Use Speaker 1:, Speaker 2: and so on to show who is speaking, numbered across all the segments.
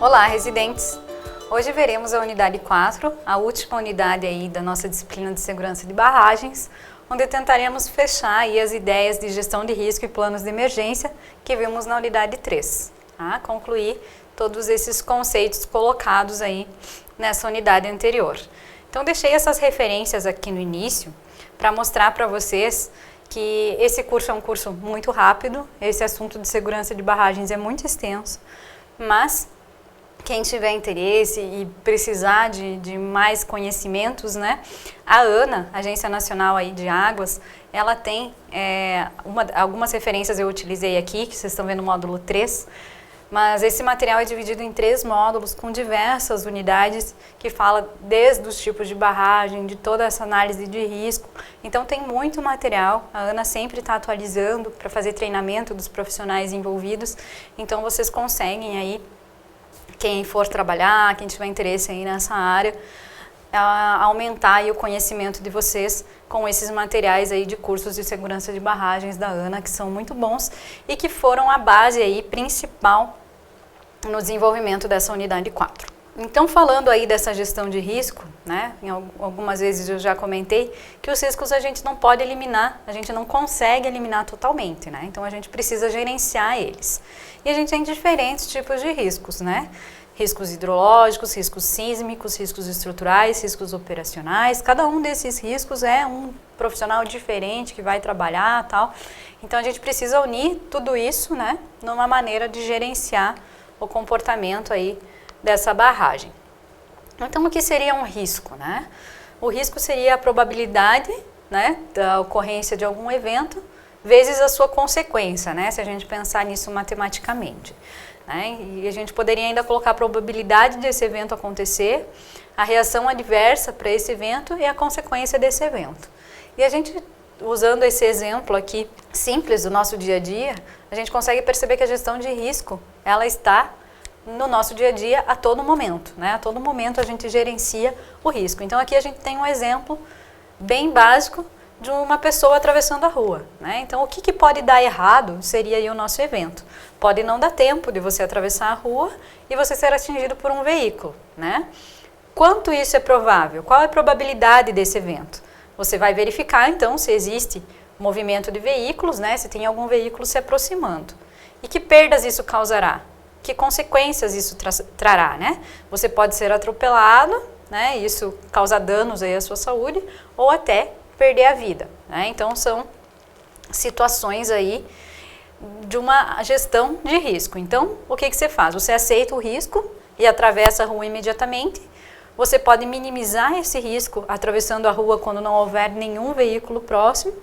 Speaker 1: Olá, residentes! Hoje veremos a unidade 4, a última unidade aí da nossa disciplina de segurança de barragens, onde tentaremos fechar aí as ideias de gestão de risco e planos de emergência que vimos na unidade 3, tá? Concluir todos esses conceitos colocados aí nessa unidade anterior. Então deixei essas referências aqui no início para mostrar para vocês que esse curso é um curso muito rápido, esse assunto de segurança de barragens é muito extenso, mas quem tiver interesse e precisar de mais conhecimentos, né? A ANA, Agência Nacional aí de Águas, ela tem algumas referências eu utilizei aqui, que vocês estão vendo no módulo 3, mas esse material é dividido em 3 módulos com diversas unidades que fala desde os tipos de barragem, de toda essa análise de risco. Então tem muito material, a ANA sempre está atualizando para fazer treinamento dos profissionais envolvidos, então vocês conseguem aí, quem for trabalhar, quem tiver interesse aí nessa área, aumentar aí o conhecimento de vocês com esses materiais aí de cursos de segurança de barragens da ANA, que são muito bons e que foram a base aí principal no desenvolvimento dessa unidade 4. Então, falando aí dessa gestão de risco, né, algumas vezes eu já comentei que os riscos a gente não pode eliminar, a gente não consegue eliminar totalmente, né, então a gente precisa gerenciar eles. E a gente tem diferentes tipos de riscos, né, riscos hidrológicos, riscos sísmicos, riscos estruturais, riscos operacionais, cada um desses riscos é um profissional diferente que vai trabalhar, tal, então a gente precisa unir tudo isso, né, numa maneira de gerenciar o comportamento aí dessa barragem. Então, o que seria um risco, né? O risco seria a probabilidade, né, da ocorrência de algum evento vezes a sua consequência, né, se a gente pensar nisso matematicamente, né? E a gente poderia ainda colocar a probabilidade desse evento acontecer, a reação adversa para esse evento e a consequência desse evento. E a gente, usando esse exemplo aqui simples do nosso dia a dia, a gente consegue perceber que a gestão de risco, ela está no nosso dia a dia a todo momento, né? A todo momento a gente gerencia o risco. Então aqui a gente tem um exemplo bem básico de uma pessoa atravessando a rua, né? Então o que pode dar errado seria aí o nosso evento. Pode não dar tempo de você atravessar a rua e você ser atingido por um veículo, né? Quanto isso é provável? Qual é a probabilidade desse evento? Você vai verificar então se existe movimento de veículos, né? Se tem algum veículo se aproximando. E que perdas isso causará? Que consequências isso trará, né? Você pode ser atropelado, né? Isso causa danos aí à sua saúde, ou até perder a vida, né? Então são situações aí de uma gestão de risco. Então, o que você faz? Você aceita o risco e atravessa a rua imediatamente. Você pode minimizar esse risco atravessando a rua quando não houver nenhum veículo próximo,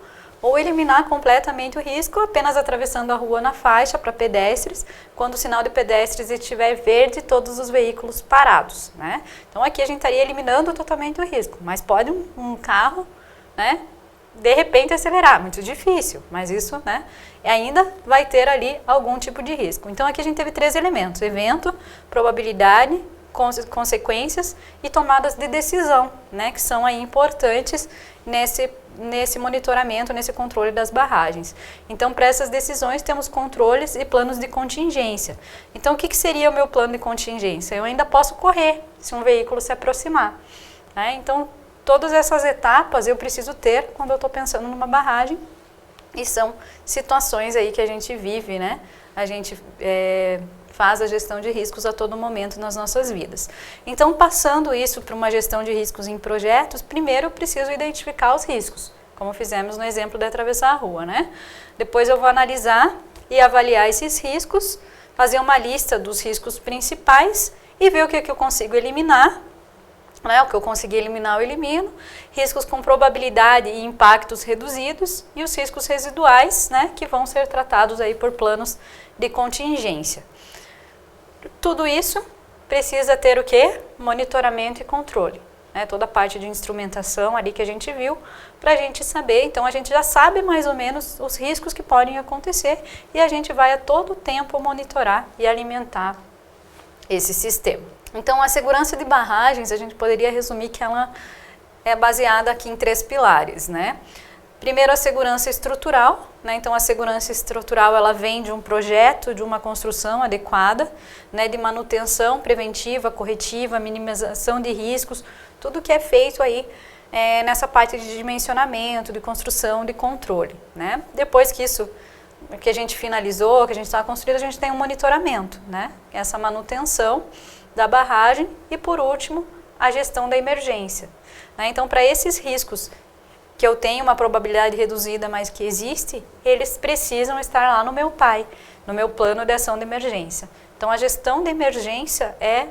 Speaker 1: ou eliminar completamente o risco apenas atravessando a rua na faixa para pedestres, quando o sinal de pedestres estiver verde e todos os veículos parados, né? Então aqui a gente estaria eliminando totalmente o risco, mas pode um carro, né, de repente acelerar, muito difícil, mas isso, né, ainda vai ter ali algum tipo de risco. Então aqui a gente teve 3 elementos: evento, probabilidade, consequências e tomadas de decisão, né, que são aí importantes nesse monitoramento, nesse controle das barragens. Então, para essas decisões, temos controles e planos de contingência. Então, o que seria o meu plano de contingência? Eu ainda posso correr se um veículo se aproximar, né? Então, todas essas etapas eu preciso ter quando eu estou pensando numa barragem, e são situações aí que a gente vive, né? A gente faz a gestão de riscos a todo momento nas nossas vidas. Então, passando isso para uma gestão de riscos em projetos, primeiro eu preciso identificar os riscos, como fizemos no exemplo de atravessar a rua, né? Depois eu vou analisar e avaliar esses riscos, fazer uma lista dos riscos principais e ver o que eu consigo eliminar, né? O que eu conseguir eliminar eu elimino, riscos com probabilidade e impactos reduzidos e os riscos residuais, né, que vão ser tratados aí por planos de contingência. Tudo isso precisa ter o quê? Monitoramento e controle, né? Toda a parte de instrumentação ali que a gente viu, para a gente saber. Então a gente já sabe mais ou menos os riscos que podem acontecer e a gente vai a todo tempo monitorar e alimentar esse sistema. Então a segurança de barragens, a gente poderia resumir que ela é baseada aqui em 3 pilares, né? Primeiro, a segurança estrutural, né? Então a segurança estrutural ela vem de um projeto, de uma construção adequada, né? De manutenção preventiva, corretiva, minimização de riscos, tudo que é feito aí nessa parte de dimensionamento, de construção, de controle, né? Depois que a gente finalizou, que a gente está construindo, a gente tem um monitoramento, né? Essa manutenção da barragem e, por último, a gestão da emergência, né? Então, para esses riscos que eu tenho uma probabilidade reduzida, mas que existe, eles precisam estar lá no meu PAI, no meu plano de ação de emergência. Então, a gestão de emergência é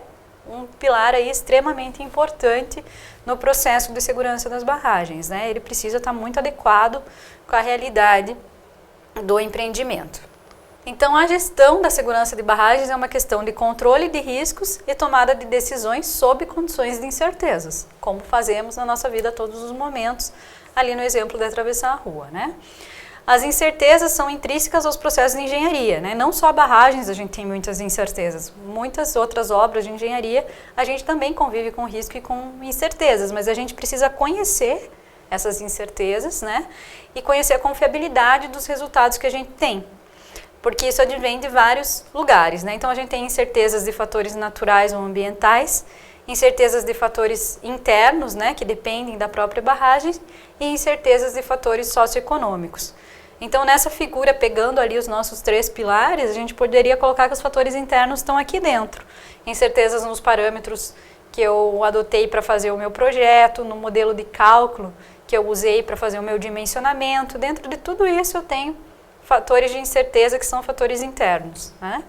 Speaker 1: um pilar aí extremamente importante no processo de segurança das barragens, né? Ele precisa estar muito adequado com a realidade do empreendimento. Então, a gestão da segurança de barragens é uma questão de controle de riscos e tomada de decisões sob condições de incertezas, como fazemos na nossa vida a todos os momentos, ali no exemplo de atravessar a rua, né? As incertezas são intrínsecas aos processos de engenharia, né? Não só barragens a gente tem muitas incertezas, muitas outras obras de engenharia a gente também convive com risco e com incertezas, mas a gente precisa conhecer essas incertezas, né? E conhecer a confiabilidade dos resultados que a gente tem, porque isso advém de vários lugares, né? Então a gente tem incertezas de fatores naturais ou ambientais, incertezas de fatores internos, né, que dependem da própria barragem, e incertezas de fatores socioeconômicos. Então, nessa figura, pegando ali os nossos 3 pilares, a gente poderia colocar que os fatores internos estão aqui dentro. Incertezas nos parâmetros que eu adotei para fazer o meu projeto, no modelo de cálculo que eu usei para fazer o meu dimensionamento. Dentro de tudo isso, eu tenho fatores de incerteza que são fatores internos, né?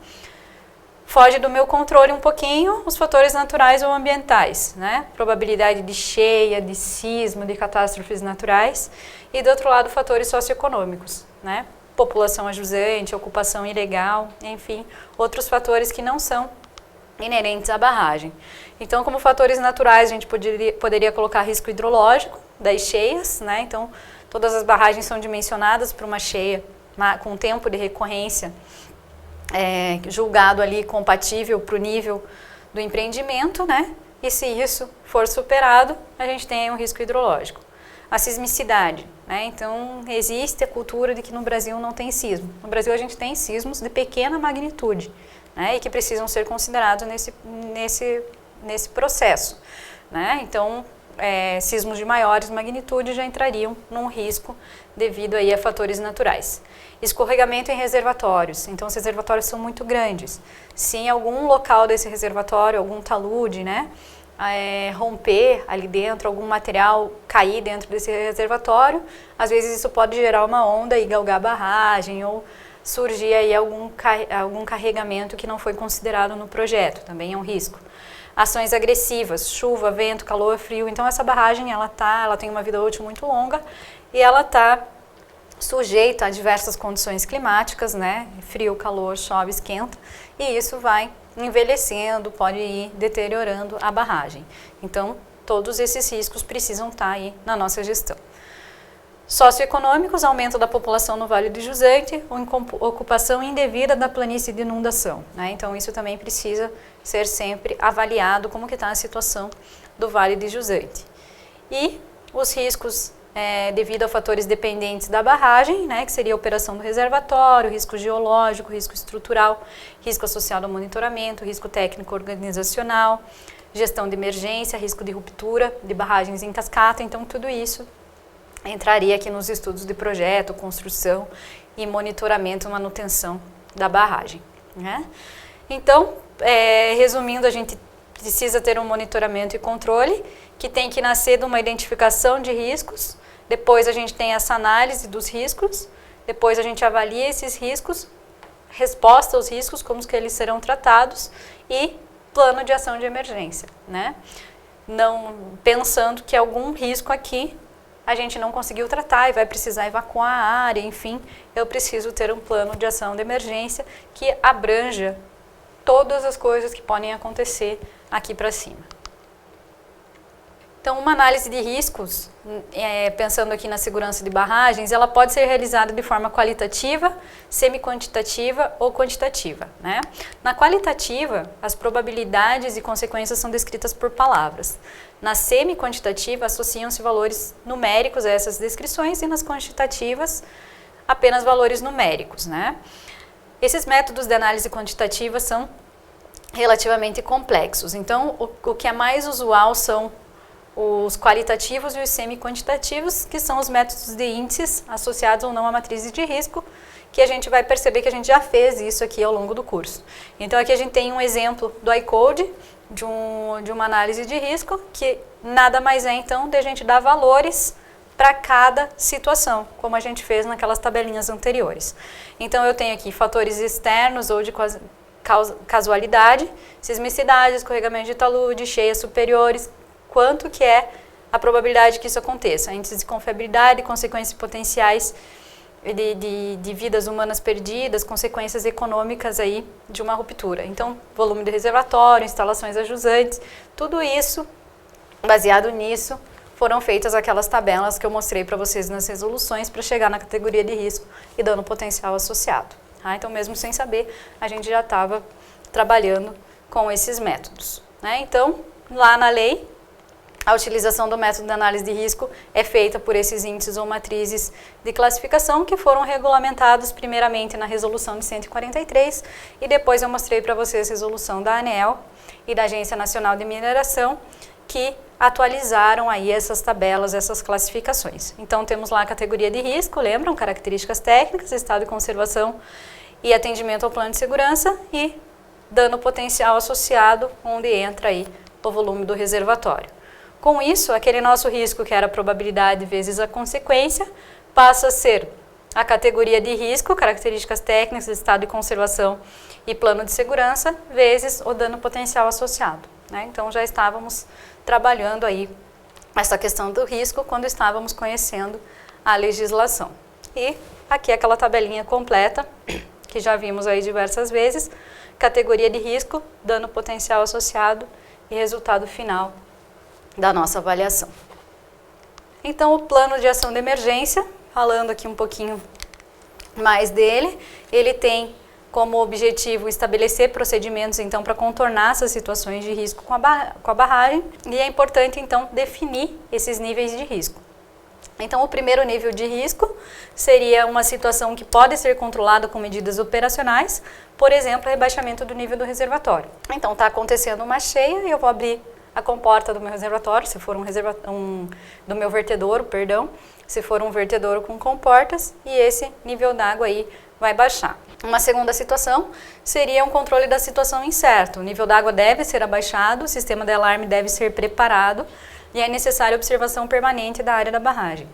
Speaker 1: Foge do meu controle um pouquinho os fatores naturais ou ambientais, né? Probabilidade de cheia, de sismo, de catástrofes naturais. E do outro lado, fatores socioeconômicos, né? População ajusante, ocupação ilegal, enfim, outros fatores que não são inerentes à barragem. Então, como fatores naturais, a gente poderia colocar risco hidrológico das cheias, né? Então, todas as barragens são dimensionadas para uma cheia com tempo de recorrência julgado ali compatível para o nível do empreendimento, né? E se isso for superado, a gente tem um risco hidrológico. A sismicidade, né? Então, existe a cultura de que no Brasil não tem sismo. No Brasil, a gente tem sismos de pequena magnitude, né? E que precisam ser considerados nesse processo, né? Então, sismos de maiores magnitudes já entrariam num risco devido aí a fatores naturais. Escorregamento em reservatórios. Então, os reservatórios são muito grandes. Se em algum local desse reservatório, algum talude, né, romper ali dentro, algum material cair dentro desse reservatório, às vezes isso pode gerar uma onda e galgar a barragem ou surgir aí algum carregamento que não foi considerado no projeto. Também é um risco. Ações agressivas, chuva, vento, calor, frio. Então, essa barragem ela tem uma vida útil muito longa e ela está sujeita a diversas condições climáticas, né? Frio, calor, chove, esquenta, e isso vai envelhecendo, pode ir deteriorando a barragem. Então, todos esses riscos precisam estar aí na nossa gestão. Socioeconômicos, aumento da população no Vale do Jusante, ocupação indevida da planície de inundação, né? Então, isso também precisa ser sempre avaliado como que está a situação do Vale do Jusante. E os riscos devido a fatores dependentes da barragem, né, que seria a operação do reservatório, risco geológico, risco estrutural, risco associado ao monitoramento, risco técnico organizacional, gestão de emergência, risco de ruptura de barragens em cascata. Então, tudo isso entraria aqui nos estudos de projeto, construção e monitoramento e manutenção da barragem, né? Então, resumindo, a gente precisa ter um monitoramento e controle que tem que nascer de uma identificação de riscos. Depois a gente tem essa análise dos riscos, depois a gente avalia esses riscos, resposta aos riscos, como que eles serão tratados e plano de ação de emergência, né? Não pensando que algum risco aqui a gente não conseguiu tratar e vai precisar evacuar a área, enfim, eu preciso ter um plano de ação de emergência que abranja todas as coisas que podem acontecer aqui para cima. Então, uma análise de riscos, pensando aqui na segurança de barragens, ela pode ser realizada de forma qualitativa, semi-quantitativa ou quantitativa, né? Na qualitativa, as probabilidades e consequências são descritas por palavras. Na semi-quantitativa, associam-se valores numéricos a essas descrições e nas quantitativas, apenas valores numéricos, né? Esses métodos de análise quantitativa são relativamente complexos. Então, o que é mais usual são os qualitativos e os semi-quantitativos, que são os métodos de índices associados ou não a matrizes de risco, que a gente vai perceber que a gente já fez isso aqui ao longo do curso. Então, aqui a gente tem um exemplo do iCode, de uma análise de risco, que nada mais é, então, de a gente dar valores para cada situação, como a gente fez naquelas tabelinhas anteriores. Então, eu tenho aqui fatores externos ou de casualidade, sismicidade, escorregamento de talude, cheias superiores, quanto que é a probabilidade que isso aconteça, índices de confiabilidade, consequências potenciais de vidas humanas perdidas, consequências econômicas aí de uma ruptura. Então, volume de reservatório, instalações ajusantes, tudo isso, baseado nisso, foram feitas aquelas tabelas que eu mostrei para vocês nas resoluções para chegar na categoria de risco e dano potencial associado. Tá? Então, mesmo sem saber, a gente já estava trabalhando com esses métodos, né? Então, lá na lei, a utilização do método de análise de risco é feita por esses índices ou matrizes de classificação que foram regulamentados primeiramente na resolução de 143 e depois eu mostrei para vocês a resolução da ANEEL e da Agência Nacional de Mineração que atualizaram aí essas tabelas, essas classificações. Então temos lá a categoria de risco, lembram? Características técnicas, estado de conservação e atendimento ao plano de segurança e dano potencial associado, onde entra aí o volume do reservatório. Com isso, aquele nosso risco que era a probabilidade vezes a consequência, passa a ser a categoria de risco, características técnicas, estado de conservação e plano de segurança, vezes o dano potencial associado, né? Então já estávamos trabalhando aí essa questão do risco quando estávamos conhecendo a legislação. E aqui aquela tabelinha completa, que já vimos aí diversas vezes, categoria de risco, dano potencial associado e resultado final da nossa avaliação. Então, o plano de ação de emergência, falando aqui um pouquinho mais dele, ele tem como objetivo estabelecer procedimentos, então, para contornar essas situações de risco com a barragem, e é importante, então, definir esses níveis de risco. Então, o primeiro nível de risco seria uma situação que pode ser controlada com medidas operacionais, por exemplo, rebaixamento do nível do reservatório. Então, está acontecendo uma cheia e eu vou abrir a comporta do meu reservatório, se for do meu vertedouro, perdão, se for um vertedouro com comportas, e esse nível d'água aí vai baixar. Uma segunda situação seria um controle da situação incerta. O nível d'água deve ser abaixado, o sistema de alarme deve ser preparado e é necessária observação permanente da área da barragem.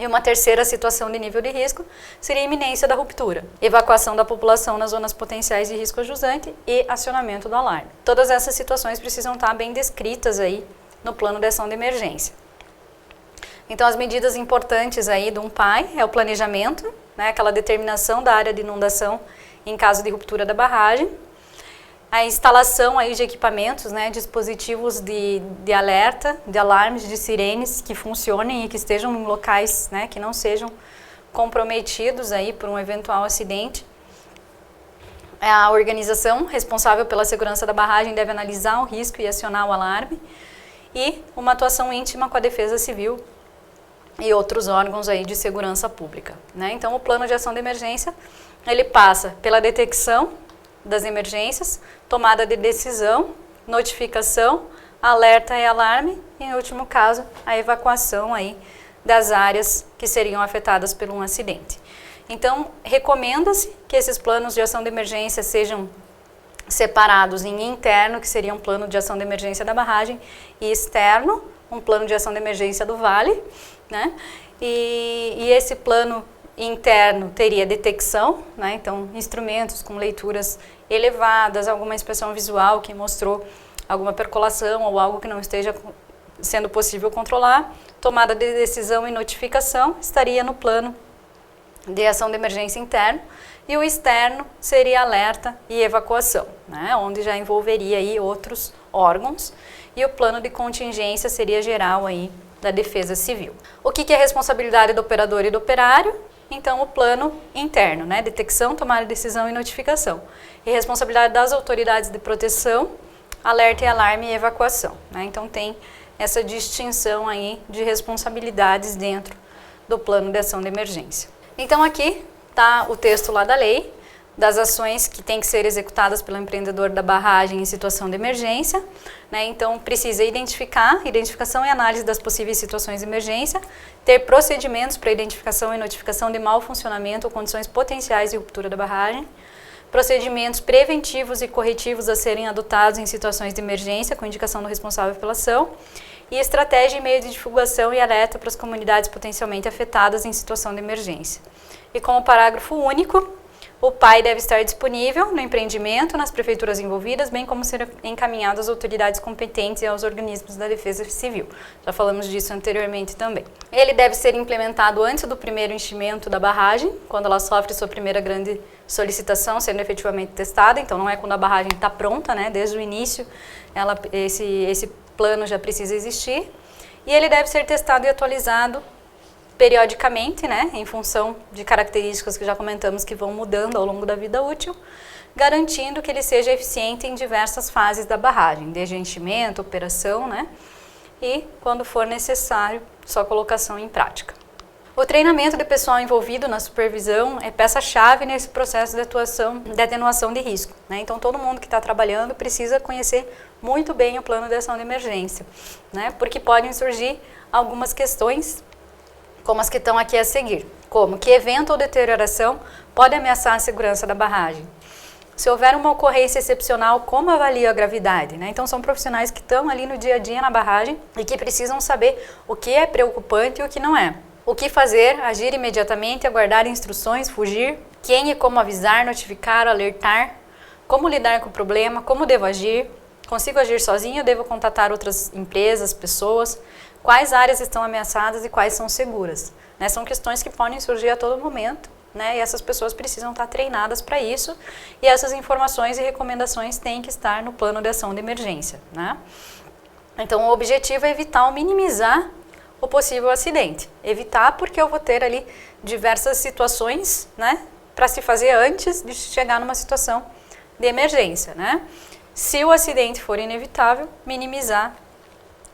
Speaker 1: E uma terceira situação de nível de risco seria a iminência da ruptura, evacuação da população nas zonas potenciais de risco ajusante e acionamento do alarme. Todas essas situações precisam estar bem descritas aí no plano de ação de emergência. Então, as medidas importantes aí de um PAI é o planejamento, né, aquela determinação da área de inundação em caso de ruptura da barragem, a instalação aí de equipamentos, né, dispositivos de alerta, de alarmes, de sirenes que funcionem e que estejam em locais, né, que não sejam comprometidos aí por um eventual acidente. A organização responsável pela segurança da barragem deve analisar o risco e acionar o alarme. E uma atuação íntima com a Defesa Civil e outros órgãos aí de segurança pública, né? Então, o plano de ação de emergência, ele passa pela detecção das emergências, tomada de decisão, notificação, alerta e alarme e, em último caso, a evacuação aí das áreas que seriam afetadas por um acidente. Então, recomenda-se que esses planos de ação de emergência sejam separados em interno, que seria um plano de ação de emergência da barragem, e externo, um plano de ação de emergência do vale, né? E esse plano interno teria detecção, né? Então, instrumentos com leituras elevadas, alguma inspeção visual que mostrou alguma percolação ou algo que não esteja sendo possível controlar, tomada de decisão e notificação estaria no plano de ação de emergência interno, E o externo seria alerta e evacuação, né? Onde já envolveria aí outros órgãos. E o plano de contingência seria geral aí da Defesa Civil. O que é responsabilidade do operador e do operário? Então, o plano interno, né? Detecção, tomada de decisão e notificação. E responsabilidade das autoridades de proteção, alerta e alarme e evacuação, né? Então, tem essa distinção aí de responsabilidades dentro do plano de ação de emergência. Então, aqui está o texto lá da lei, das ações que têm que ser executadas pelo empreendedor da barragem em situação de emergência, né? Então, precisa identificação e análise das possíveis situações de emergência, ter procedimentos para identificação e notificação de mau funcionamento ou condições potenciais de ruptura da barragem, procedimentos preventivos e corretivos a serem adotados em situações de emergência, com indicação do responsável pela ação, e estratégia e meio de divulgação e alerta para as comunidades potencialmente afetadas em situação de emergência. E como parágrafo único, o PAI deve estar disponível no empreendimento, nas prefeituras envolvidas, bem como ser encaminhado às autoridades competentes e aos organismos da Defesa Civil. Já falamos disso anteriormente também. Ele deve ser implementado antes do primeiro enchimento da barragem, quando ela sofre sua primeira grande solicitação, sendo efetivamente testada. Então, não é quando a barragem está pronta, né? Desde o início, esse plano já precisa existir. E ele deve ser testado e atualizado periodicamente, né, em função de características que já comentamos que vão mudando ao longo da vida útil, garantindo que ele seja eficiente em diversas fases da barragem, desde enchimento, operação, né, e, quando for necessário, sua colocação em prática. O treinamento do pessoal envolvido na supervisão é peça-chave nesse processo de atuação, de atenuação de risco, né? Então, todo mundo que está trabalhando precisa conhecer muito bem o plano de ação de emergência, né? Porque podem surgir algumas questões, como as que estão aqui a seguir, como que evento ou deterioração pode ameaçar a segurança da barragem. Se houver uma ocorrência excepcional, como avalia a gravidade, né? Então, são profissionais que estão ali no dia a dia na barragem e que precisam saber o que é preocupante e o que não é. O que fazer, agir imediatamente, aguardar instruções, fugir, quem e como avisar, notificar, alertar, como lidar com o problema, como devo agir, consigo agir sozinho ou devo contatar outras empresas, pessoas, quais áreas estão ameaçadas e quais são seguras, né? São questões que podem surgir a todo momento, né? E essas pessoas precisam estar treinadas para isso, e essas informações e recomendações têm que estar no plano de ação de emergência, né? Então, o objetivo é evitar ou minimizar o possível acidente. Evitar porque eu vou ter ali diversas situações, né, para se fazer antes de chegar numa situação de emergência, né? Se o acidente for inevitável, minimizar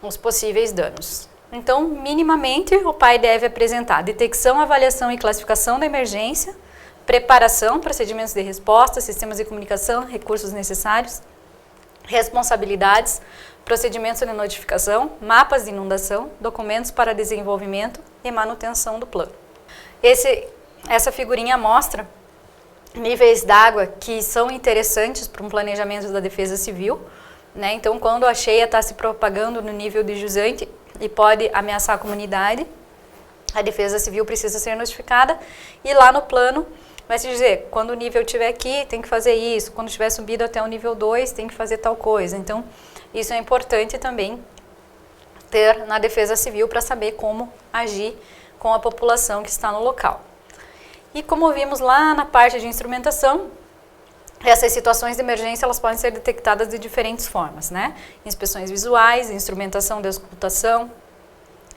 Speaker 1: os possíveis danos. Então, minimamente, o PAI deve apresentar detecção, avaliação e classificação da emergência, preparação, procedimentos de resposta, sistemas de comunicação, recursos necessários, responsabilidades, procedimentos de notificação, mapas de inundação, documentos para desenvolvimento e manutenção do plano. Essa figurinha mostra níveis d'água que são interessantes para um planejamento da Defesa Civil, né? Então, quando a cheia está se propagando no nível de jusante e pode ameaçar a comunidade, a Defesa Civil precisa ser notificada, e lá no plano vai se dizer, quando o nível estiver aqui, tem que fazer isso, quando estiver subido até o nível 2, tem que fazer tal coisa. Então, isso é importante também ter na Defesa Civil para saber como agir com a população que está no local. E como vimos lá na parte de instrumentação, essas situações de emergência elas podem ser detectadas de diferentes formas, né? Inspeções visuais, instrumentação de auscultação,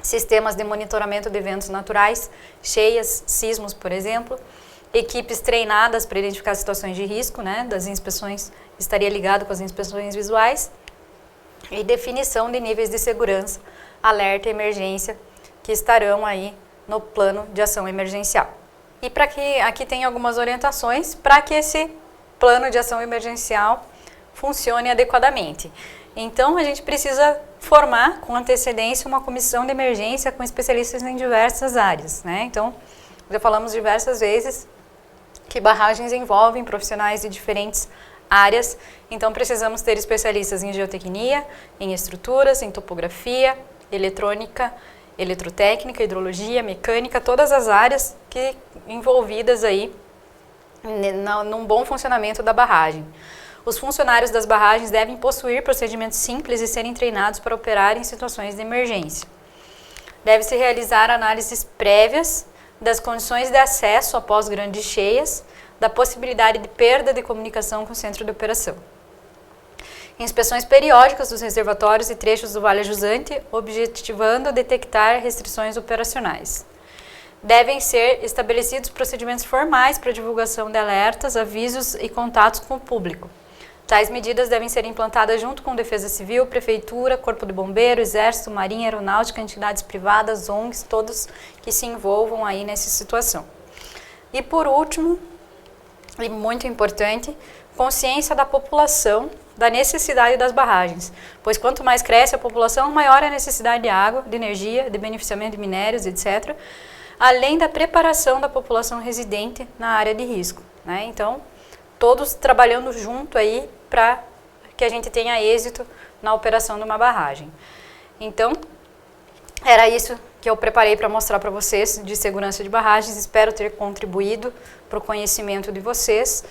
Speaker 1: sistemas de monitoramento de eventos naturais, cheias, sismos, por exemplo, equipes treinadas para identificar situações de risco, né? Das inspeções, estaria ligado com as inspeções visuais, e definição de níveis de segurança, alerta e emergência, que estarão aí no plano de ação emergencial. E para que aqui tem algumas orientações para que esse plano de ação emergencial funcione adequadamente. Então, a gente precisa formar com antecedência uma comissão de emergência com especialistas em diversas áreas, né? Então, já falamos diversas vezes que barragens envolvem profissionais de diferentes áreas, então precisamos ter especialistas em geotecnia, em estruturas, em topografia, eletrônica, eletrotécnica, hidrologia, mecânica, todas as áreas que envolvidas aí num bom funcionamento da barragem. Os funcionários das barragens devem possuir procedimentos simples e serem treinados para operar em situações de emergência. Deve-se realizar análises prévias das condições de acesso após grandes cheias, da possibilidade de perda de comunicação com o centro de operação. Inspeções periódicas dos reservatórios e trechos do Vale Jusante, objetivando detectar restrições operacionais. Devem ser estabelecidos procedimentos formais para divulgação de alertas, avisos e contatos com o público. Tais medidas devem ser implantadas junto com Defesa Civil, Prefeitura, Corpo de Bombeiro, Exército, Marinha, Aeronáutica, entidades privadas, ONGs, todos que se envolvam aí nessa situação. E por último, e muito importante, consciência da população da necessidade das barragens, pois quanto mais cresce a população, maior é a necessidade de água, de energia, de beneficiamento de minérios, etc., além da preparação da população residente na área de risco, né? Então, todos trabalhando junto aí para que a gente tenha êxito na operação de uma barragem. Então, era isso que eu preparei para mostrar para vocês de segurança de barragens. Espero ter contribuído para o conhecimento de vocês.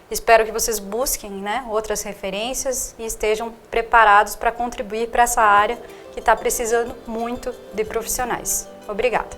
Speaker 1: Espero que vocês busquem, né, outras referências e estejam preparados para contribuir para essa área que está precisando muito de profissionais. Obrigada.